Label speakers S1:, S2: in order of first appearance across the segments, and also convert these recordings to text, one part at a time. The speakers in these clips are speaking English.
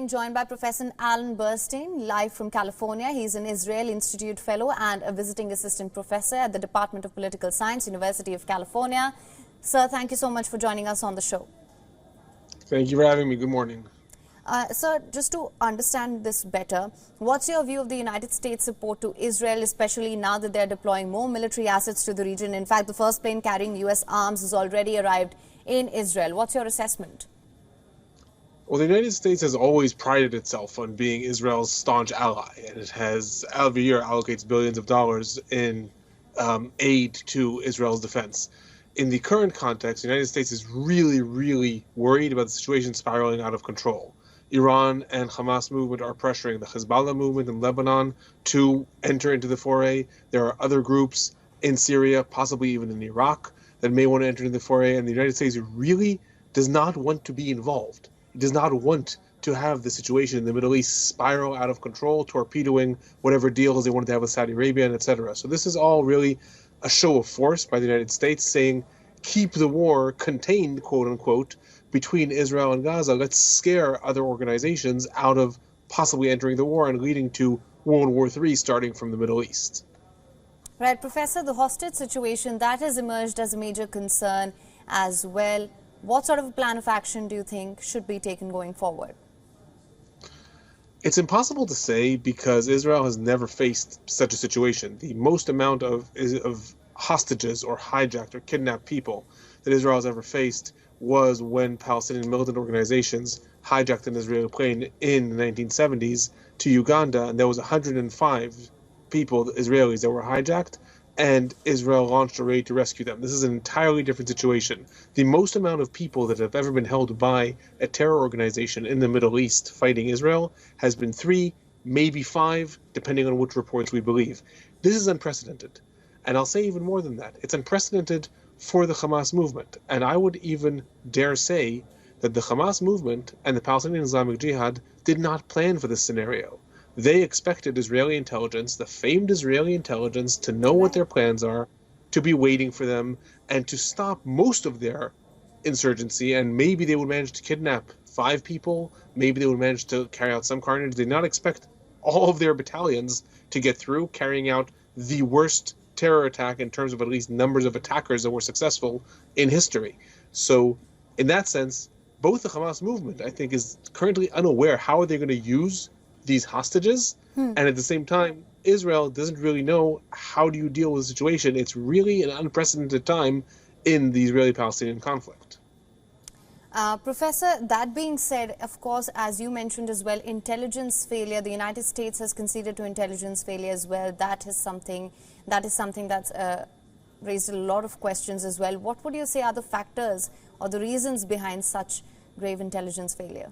S1: being joined by Professor Alan Burstein, live from California. He's an Israel Institute Fellow and a visiting assistant professor at the Department of Political Science, University of California. Sir, thank you so much for joining us on the show.
S2: Thank you for having me. Good morning.
S1: Sir, just to understand this better, what's your view of the United States support to Israel, especially now that they're deploying more military assets to the region? In fact, the first plane carrying U.S. arms has already arrived in Israel. What's your assessment?
S2: Well, the United States has always prided itself on being Israel's staunch ally, and it has every year allocates billions of dollars in aid to Israel's defense. In the current context, the United States is really worried about the situation spiraling out of control. Iran and Hamas movement are pressuring the Hezbollah movement in Lebanon to enter into the foray. There are other groups in Syria, possibly even in Iraq, that may want to enter into the foray, and the United States really does not want to be involved. It does not want to have the situation in the Middle East spiral out of control, torpedoing whatever deals they wanted to have with Saudi Arabia, and etc. So this is all really a show of force by the United States saying, keep the war contained, quote unquote, between Israel and Gaza. Let's scare other organizations out of possibly entering the war and leading to World War III starting from the Middle East.
S1: Right, Professor, the hostage situation, that has emerged as a major concern as well. What sort of a plan of action do you think should be taken going forward?
S2: It's impossible to say because Israel has never faced such a situation. The most amount of hostages or hijacked or kidnapped people that Israel has ever faced was when Palestinian militant organizations hijacked an Israeli plane in the 1970s to Uganda, and there was 105 people, Israelis, that were hijacked, and Israel launched a raid to rescue them. This is an entirely different situation. The most amount of people that have ever been held by a terror organization in the Middle East fighting Israel has been 3, maybe 5, depending on which reports we believe. This is unprecedented. And I'll say even more than that. It's unprecedented for the Hamas movement. And I would even dare say that the Hamas movement and the Palestinian Islamic Jihad did not plan for this scenario. They expected Israeli intelligence, the famed Israeli intelligence, to know what their plans are, to be waiting for them, and to stop most of their insurgency. And maybe they would manage to kidnap 5 people. Maybe they would manage to carry out some carnage. They did not expect all of their battalions to get through, carrying out the worst terror attack in terms of at least numbers of attackers that were successful in history. So in that sense, both the Hamas movement, I think, is currently unaware how are they going to use these hostages, and at the same time, Israel doesn't really know how do you deal with the situation. It's really an unprecedented time in the Israeli-Palestinian conflict.
S1: Professor, that being said, of course, as you mentioned as well, intelligence failure, the United States has conceded to intelligence failure as well. That is something that's raised a lot of questions as well. What would you say are the factors or the reasons behind such grave intelligence failure?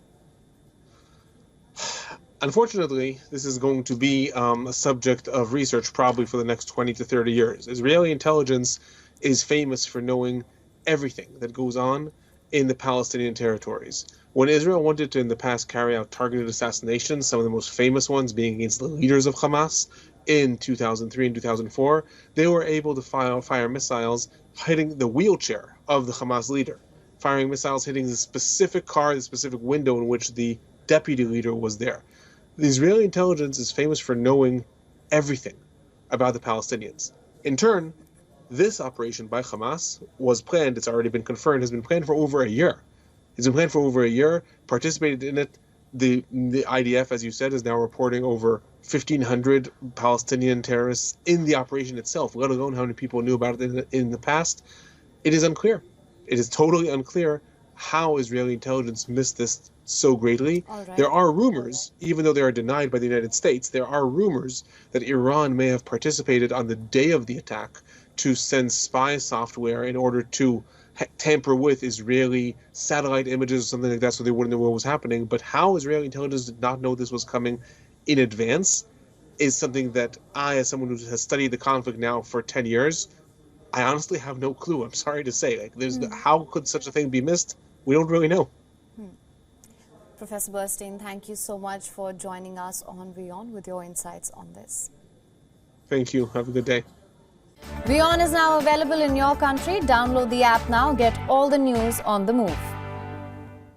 S2: Unfortunately, this is going to be a subject of research probably for the next 20 to 30 years. Israeli intelligence is famous for knowing everything that goes on in the Palestinian territories. When Israel wanted to in the past carry out targeted assassinations, some of the most famous ones being against the leaders of Hamas in 2003 and 2004, they were able to fire missiles hitting the wheelchair of the Hamas leader, firing missiles hitting the specific car, the specific window in which the deputy leader was there. The Israeli intelligence is famous for knowing everything about the Palestinians. In turn, this operation by Hamas was planned, it's already been confirmed, has been planned for over a year. It's been planned for over a year, participated in it. The IDF, as you said, is now reporting over 1,500 Palestinian terrorists in the operation itself, let alone how many people knew about it in the past. It is unclear. It is totally unclear how Israeli intelligence missed this so greatly. Right. There are rumors, even though they are denied by the United States, there are rumors that Iran may have participated on the day of the attack to send spy software in order to tamper with Israeli satellite images or something like that so they wouldn't know what was happening. But how Israeli intelligence did not know this was coming in advance is something that I, as someone who has studied the conflict now for 10 years, I honestly have no clue. I'm sorry to say. How could such a thing be missed? We don't really know.
S1: Professor Burstein, thank you so much for joining us on WION with your insights on this.
S2: Thank you. Have a good day.
S1: WION is now available in your country. Download the app now. Get all the news on the move.